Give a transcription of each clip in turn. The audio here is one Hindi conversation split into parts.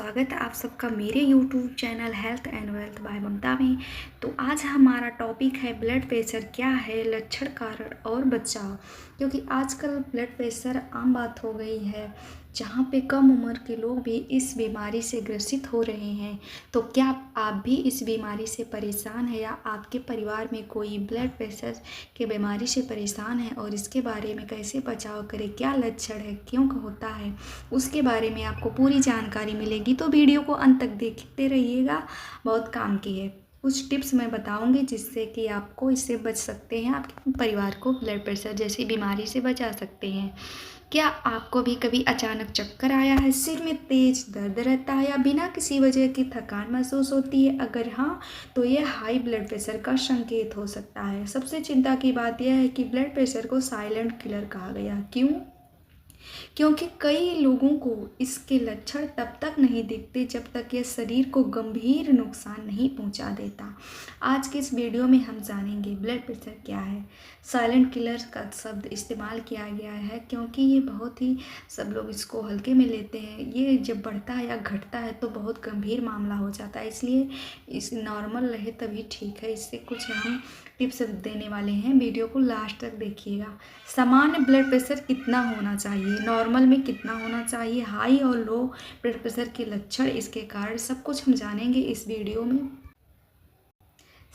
स्वागत है आप सबका मेरे YouTube channel health and wealth by Mamta में। तो आज हमारा टॉपिक है ब्लड प्रेशर क्या है, लक्षण, कारण और बचाव। क्योंकि आजकल ब्लड प्रेशर आम बात हो गई है, जहाँ पे कम उम्र के लोग भी इस बीमारी से ग्रसित हो रहे हैं। तो क्या आप भी इस बीमारी से परेशान हैं या आपके परिवार में कोई ब्लड प्रेशर की बीमारी से परेशान है और इसके बारे में कैसे बचाव करें, क्या लक्षण है, क्यों होता है, उसके बारे में आपको पूरी जानकारी मिलेगी। तो वीडियो को अंत तक देखते रहिएगा, बहुत काम की है। कुछ टिप्स मैं बताऊंगी जिससे कि आपको इससे बच सकते हैं, आपके परिवार को ब्लड प्रेशर जैसी बीमारी से बचा सकते हैं। क्या आपको भी कभी अचानक चक्कर आया है, सिर में तेज दर्द रहता है या बिना किसी वजह की थकान महसूस होती है? अगर हाँ, तो ये हाई ब्लड प्रेशर का संकेत हो सकता है। सबसे चिंता की बात यह है कि ब्लड प्रेशर को साइलेंट किलर कहा गया। क्यों? क्योंकि कई लोगों को इसके लक्षण तब तक नहीं दिखते जब तक ये शरीर को गंभीर नुकसान नहीं पहुंचा देता। आज के इस वीडियो में हम जानेंगे ब्लड प्रेशर क्या है। साइलेंट किलर का शब्द इस्तेमाल किया गया है क्योंकि ये बहुत ही सब लोग इसको हल्के में लेते हैं। ये जब बढ़ता है या घटता है तो बहुत गंभीर मामला हो जाता है, इसलिए इस नॉर्मल रहे तभी ठीक है। इससे कुछ हम टिप्स देने वाले हैं, वीडियो को लास्ट तक देखिएगा। सामान्य ब्लड प्रेशर कितना होना चाहिए, नॉर्मल में कितना होना चाहिए, हाई और लो ब्लड प्रेशर के लक्षण, इसके कारण सब कुछ हम जानेंगे इस वीडियो में।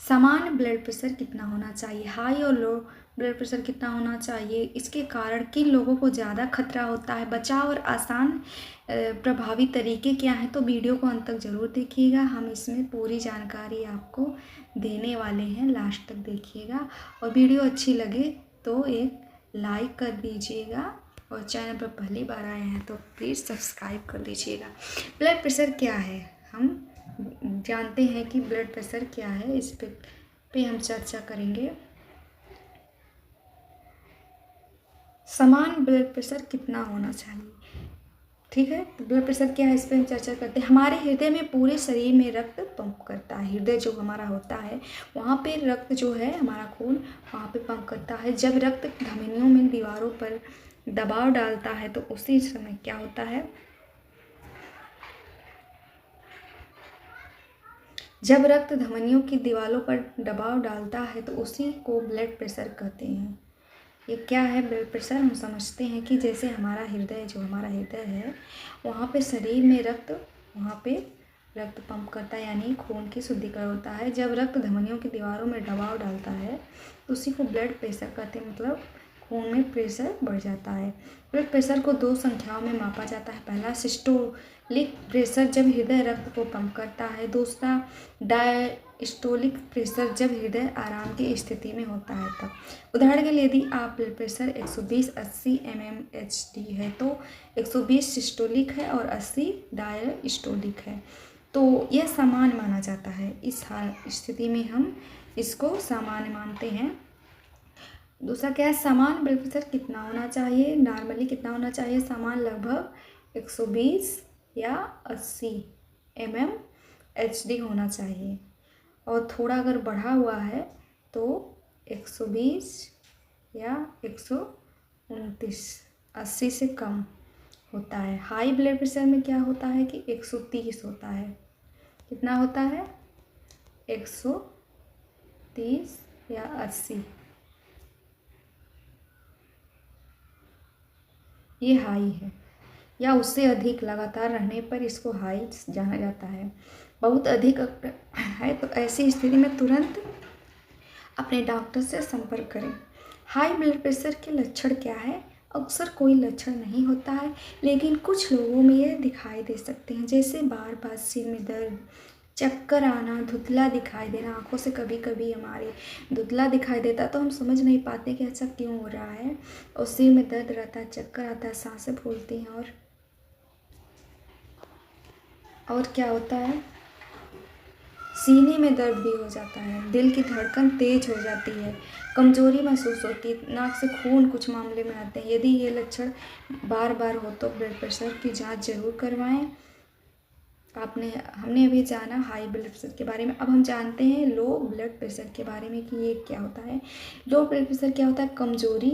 सामान्य ब्लड प्रेशर कितना होना चाहिए, हाई और लो ब्लड प्रेशर कितना होना चाहिए, इसके कारण किन लोगों को ज़्यादा खतरा होता है, बचाव और आसान प्रभावी तरीके क्या हैं, तो वीडियो को अंत तक ज़रूर देखिएगा। हम इसमें पूरी जानकारी आपको देने वाले हैं, लास्ट तक देखिएगा। और वीडियो अच्छी लगे तो एक लाइक कर दीजिएगा और चैनल पर पहली बार आए हैं तो प्लीज़ सब्सक्राइब कर लीजिएगा। ब्लड प्रेशर क्या है, हम जानते हैं कि ब्लड प्रेशर क्या है, इस पे हम चर्चा करेंगे। समान ब्लड प्रेशर कितना होना चाहिए, ठीक है। तो ब्लड प्रेशर क्या है, इस पर हम चर्चा करते हैं। हमारे हृदय में पूरे शरीर में रक्त पंप करता है। हृदय जो हमारा होता है वहाँ पे रक्त जो है, हमारा खून वहाँ पे पंप करता है। जब रक्त धमनियों में दीवारों पर दबाव डालता है तो उसी समय क्या होता है, जब रक्त धमनियों की दीवारों पर दबाव डालता है तो उसी को ब्लड प्रेशर कहते हैं। ये क्या है ब्लड प्रेशर, हम समझते हैं कि जैसे हमारा हृदय, जो हमारा हृदय है वहाँ पे शरीर में वहाँ पे रक्त पंप करता है, यानी खून की शुद्धिकरण होता है। जब रक्त धमनियों की दीवारों में दबाव डालता है तो उसी को ब्लड प्रेशर कहते हैं, मतलब खून में प्रेशर बढ़ जाता है। ब्लड प्रेशर को दो संख्याओं में मापा जाता है। पहला सिस्टोलिक प्रेशर, जब हृदय रक्त को पंप करता है। दूसरा डायस्टोलिक प्रेशर, जब हृदय आराम की स्थिति में होता है तब। उदाहरण के लिए यदि आप ब्लड प्रेशर 120/80 mmHg है तो 120 सिस्टोलिक है और 80 डायस्टोलिक है, तो यह सामान्य माना जाता है। इस स्थिति में हम इसको सामान्य मानते हैं। दूसरा क्या है, समान ब्लड प्रेशर कितना होना चाहिए, नॉर्मली कितना होना चाहिए, समान लगभग 120 या 80 mmHg होना चाहिए। और थोड़ा अगर बढ़ा हुआ है तो 120 या 129, 80 से कम होता है। हाई ब्लड प्रेशर में क्या होता है कि 130 होता है। कितना होता है, 130 या 80, ये हाई है। या उससे अधिक लगातार रहने पर इसको हाई जाना जाता है। बहुत अधिक है तो ऐसी स्थिति में तुरंत अपने डॉक्टर से संपर्क करें। हाई ब्लड प्रेशर के लक्षण क्या है, अक्सर कोई लक्षण नहीं होता है, लेकिन कुछ लोगों में ये दिखाई दे सकते हैं, जैसे बार बार सिर में दर्द, चक्कर आना, धुंधला दिखाई देना। आंखों से कभी कभी हमारे धुंधला दिखाई देता तो हम समझ नहीं पाते कि ऐसा क्यों हो रहा है। और सिर में दर्द रहता है, चक्कर आता है, सांसें फूलती हैं, और क्या होता है, सीने में दर्द भी हो जाता है, दिल की धड़कन तेज हो जाती है, कमजोरी महसूस होती है, नाक से खून कुछ मामले में आते हैं। यदि ये लक्षण बार बार हो तो ब्लड प्रेशर की जांच जरूर करवाएं। हमने अभी जाना हाई ब्लड प्रेशर के बारे में। अब हम जानते हैं लो ब्लड प्रेशर के बारे में कि ये क्या होता है। लो ब्लड प्रेशर क्या होता है, कमजोरी,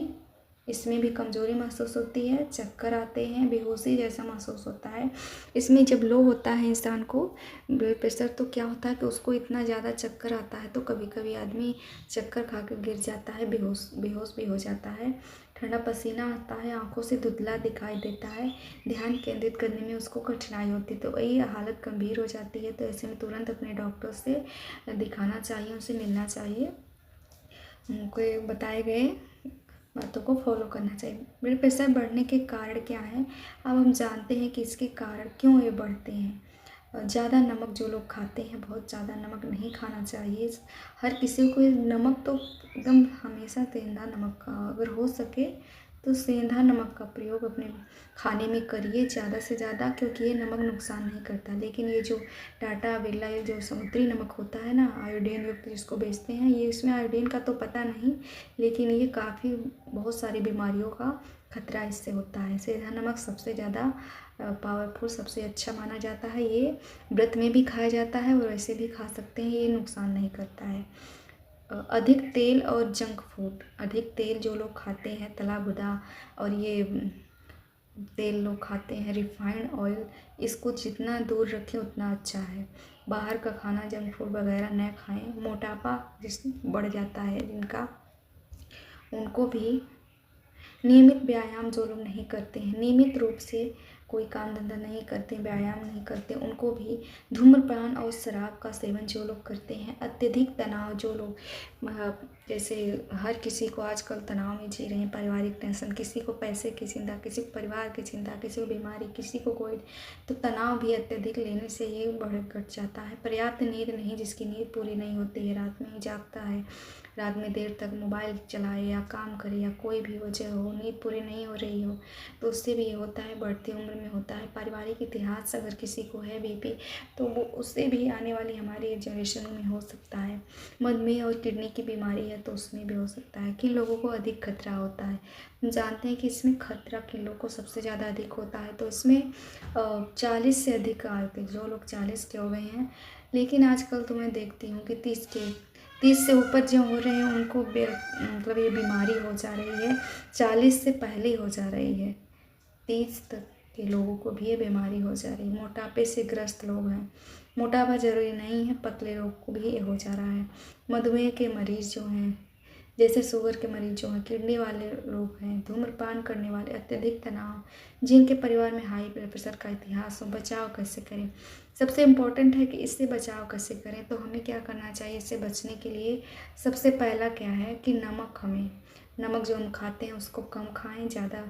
इसमें भी कमज़ोरी महसूस होती है, चक्कर आते हैं, बेहोशी जैसा महसूस होता है। इसमें जब लो होता है इंसान को ब्लड प्रेशर, तो क्या होता है कि उसको इतना ज़्यादा चक्कर आता है, तो कभी कभी आदमी चक्कर खा कर गिर जाता है, बेहोश बेहोश भी हो जाता है। ठंडा पसीना आता है, आंखों से धुंधला दिखाई देता है, ध्यान केंद्रित करने में उसको कठिनाई होती है। तो ये हालत गंभीर हो जाती है, तो ऐसे में तुरंत अपने डॉक्टर से दिखाना चाहिए, उनसे मिलना चाहिए, उनको बताए गए बातों को फॉलो करना चाहिए। ब्लड प्रेशर बढ़ने के कारण क्या हैं? अब हम जानते हैं कि इसके कारण क्यों ये बढ़ते हैं। ज़्यादा नमक जो लोग खाते हैं, बहुत ज़्यादा नमक नहीं खाना चाहिए। हर किसी को नमक तो एकदम हमेशा सेंधा नमक का, अगर हो सके तो सेंधा नमक का प्रयोग अपने खाने में करिए ज़्यादा से ज़्यादा, क्योंकि ये नमक नुकसान नहीं करता। लेकिन ये जो टाटा बिरला, ये जो समुद्री नमक होता है ना, आयोडीन युक्त जिसको बेचते हैं, ये इसमें आयोडीन का तो पता नहीं, लेकिन ये काफ़ी बहुत सारी बीमारियों का खतरा इससे होता है। सेंधा नमक सबसे ज़्यादा पावरफुल, सबसे अच्छा माना जाता है। ये व्रत में भी खाया जाता है और वैसे भी खा सकते हैं, ये नुकसान नहीं करता है। अधिक तेल और जंक फूड, अधिक तेल जो लोग खाते हैं, तला भुना, और ये तेल लोग खाते हैं, रिफाइंड ऑयल, इसको जितना दूर रखें उतना अच्छा है। बाहर का खाना, जंक फूड वगैरह न खाएं। मोटापा जिस बढ़ जाता है जिनका, उनको भी नियमित व्यायाम, जो लोग नहीं करते हैं, नियमित रूप से कोई काम धंधा नहीं करते, व्यायाम नहीं करते, उनको भी, धूम्रपान और शराब का सेवन जो लोग करते हैं, अत्यधिक तनाव जो लोग, जैसे हर किसी को आजकल तनाव में जी रहे हैं, पारिवारिक टेंशन, किसी को पैसे की चिंता, किसी को परिवार की चिंता, किसी को बीमारी, किसी को कोई, तो तनाव भी अत्यधिक लेने से ये बढ़ घट जाता है। पर्याप्त नींद नहीं, जिसकी नींद पूरी नहीं होती है, रात में ही जागता है, रात में देर तक मोबाइल चलाए या काम करे या कोई भी वजह हो, नींद पूरी नहीं हो रही हो, तो उससे भी ये होता है, बढ़ती उम्र में होता है। पारिवारिक इतिहास अगर किसी को है बीपी, तो वो उससे भी आने वाली हमारी जनरेशन में हो सकता है। मधुमेह और किडनी की बीमारी है तो उसमें भी हो सकता है। किन लोगों को अधिक खतरा होता है? हम जानते हैं कि इसमें खतरा किन लोगों को सबसे ज़्यादा अधिक होता है, तो इसमें 40 से अधिक आयु के, जो लोग 40 के हो गए हैं, लेकिन आजकल तो मैं देखती हूँ कि 30 से ऊपर जो हो रहे हैं उनको मतलब ये बीमारी हो जा रही है, 40 से पहले ही हो जा रही है, 30 तक के लोगों को भी ये बीमारी हो जा रही है। मोटापे से ग्रस्त लोग हैं, मोटापा जरूरी नहीं है, पतले लोग को भी ये हो जा रहा है। मधुमेह के मरीज़ जो हैं, जैसे शुगर के मरीज जो हैं, किडनी वाले लोग हैं, धूम्रपान करने वाले, अत्यधिक तनाव, जिनके परिवार में हाई ब्लड प्रेशर का इतिहास हो, बचाव कैसे करें? सबसे इम्पोर्टेंट है कि इससे बचाव कैसे करें। तो हमें क्या करना चाहिए इससे बचने के लिए? सबसे पहला क्या है कि नमक जो हम खाते हैं उसको कम खाएं, ज़्यादा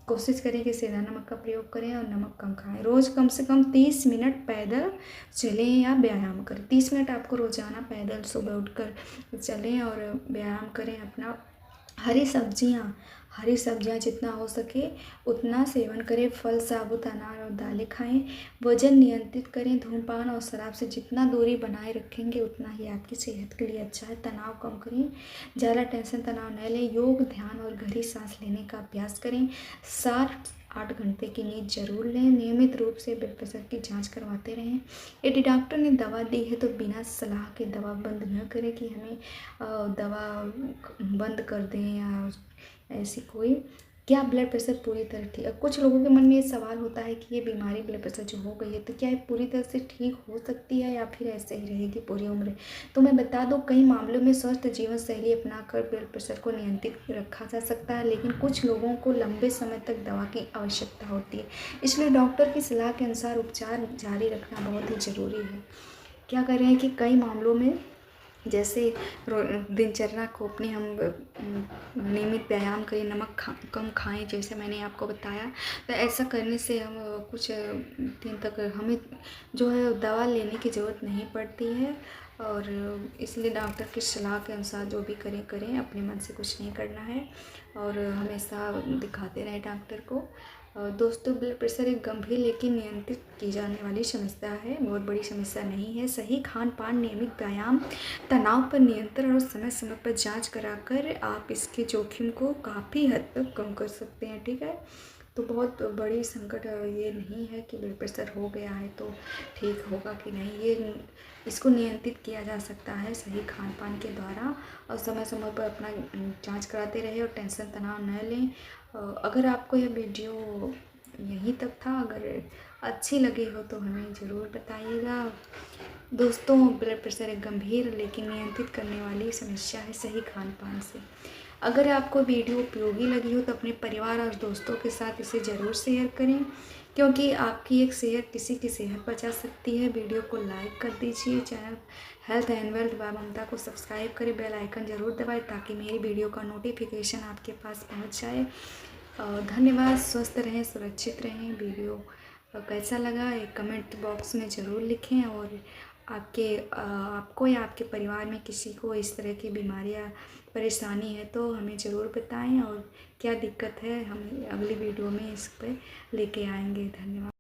कोशिश करें कि सेंधा नमक का प्रयोग करें और नमक कम खाएं। रोज़ कम से कम 30 मिनट पैदल चलें या व्यायाम करें। 30 मिनट आपको रोज़ाना पैदल सुबह उठकर चलें और व्यायाम करें अपना। हरी सब्जियां जितना हो सके उतना सेवन करें। फल, साबुत अनार और दालें खाएं। वजन नियंत्रित करें। धूम्रपान और शराब से जितना दूरी बनाए रखेंगे उतना ही आपकी सेहत के लिए अच्छा है। तनाव कम करें, ज़्यादा टेंशन तनाव न लें। योग, ध्यान और गहरी सांस लेने का अभ्यास करें। 7-8 घंटे की नींद जरूर लें। नियमित रूप से ब्लड प्रेशर की जांच करवाते रहें। यदि डॉक्टर ने दवा दी है तो बिना सलाह के दवा बंद न करें कि हमें दवा बंद कर दें या ऐसी कोई। क्या ब्लड प्रेशर पूरी तरह ठीक? अब कुछ लोगों के मन में ये सवाल होता है कि ये बीमारी ब्लड प्रेशर जो हो गई है तो क्या ये पूरी तरह से ठीक हो सकती है या फिर ऐसे ही रहेगी पूरी उम्र? तो मैं बता दूं, कई मामलों में स्वस्थ जीवन शैली अपनाकर ब्लड प्रेशर को नियंत्रित रखा जा सकता है, लेकिन कुछ लोगों को लंबे समय तक दवा की आवश्यकता होती है। इसलिए डॉक्टर की सलाह के अनुसार उपचार जारी रखना बहुत ही ज़रूरी है। क्या कर रहे हैं कि कई मामलों में, जैसे दिनचर्या को अपने हम नियमित व्यायाम करें, नमक कम खाएं, जैसे मैंने आपको बताया। तो ऐसा करने से हम कुछ दिन तक हमें जो है दवा लेने की ज़रूरत नहीं पड़ती है, और इसलिए डॉक्टर की सलाह के अनुसार जो भी करें, अपने मन से कुछ नहीं करना है और हमेशा दिखाते रहें डॉक्टर को। दोस्तों, ब्लड प्रेशर एक गंभीर लेकिन नियंत्रित की जाने वाली समस्या है, बहुत बड़ी समस्या नहीं है। सही खान पान, नियमित व्यायाम, तनाव पर नियंत्रण और समय समय पर जांच कराकर आप इसके जोखिम को काफ़ी हद तक कम कर सकते हैं। ठीक है, तो बहुत बड़ी संकट ये नहीं है कि ब्लड प्रेशर हो गया है तो ठीक होगा कि नहीं। ये इसको नियंत्रित किया जा सकता है सही खान पान के द्वारा, और समय समय पर अपना जांच कराते रहे और टेंशन तनाव न लें। अगर आपको यह वीडियो यहीं तक था, अगर अच्छी लगी हो तो हमें ज़रूर बताइएगा। दोस्तों, ब्लड प्रेशर एक गंभीर लेकिन नियंत्रित करने वाली समस्या है सही खान पान से। अगर आपको वीडियो उपयोगी लगी हो तो अपने परिवार और दोस्तों के साथ इसे ज़रूर शेयर करें, क्योंकि आपकी एक शेयर किसी की सेहत बचा सकती है। वीडियो को लाइक कर दीजिए, channel health and wealth by Mamta को सब्सक्राइब करें, बेल आइकन ज़रूर दबाएं ताकि मेरी वीडियो का नोटिफिकेशन आपके पास पहुंच जाए। धन्यवाद। स्वस्थ रहें, सुरक्षित रहें। वीडियो कैसा लगा एक कमेंट बॉक्स में ज़रूर लिखें, और आपको या आपके परिवार में किसी को इस तरह की बीमारियां परेशानी है तो हमें ज़रूर बताएं, और क्या दिक्कत है हम अगली वीडियो में इस पर लेके आएंगे। धन्यवाद।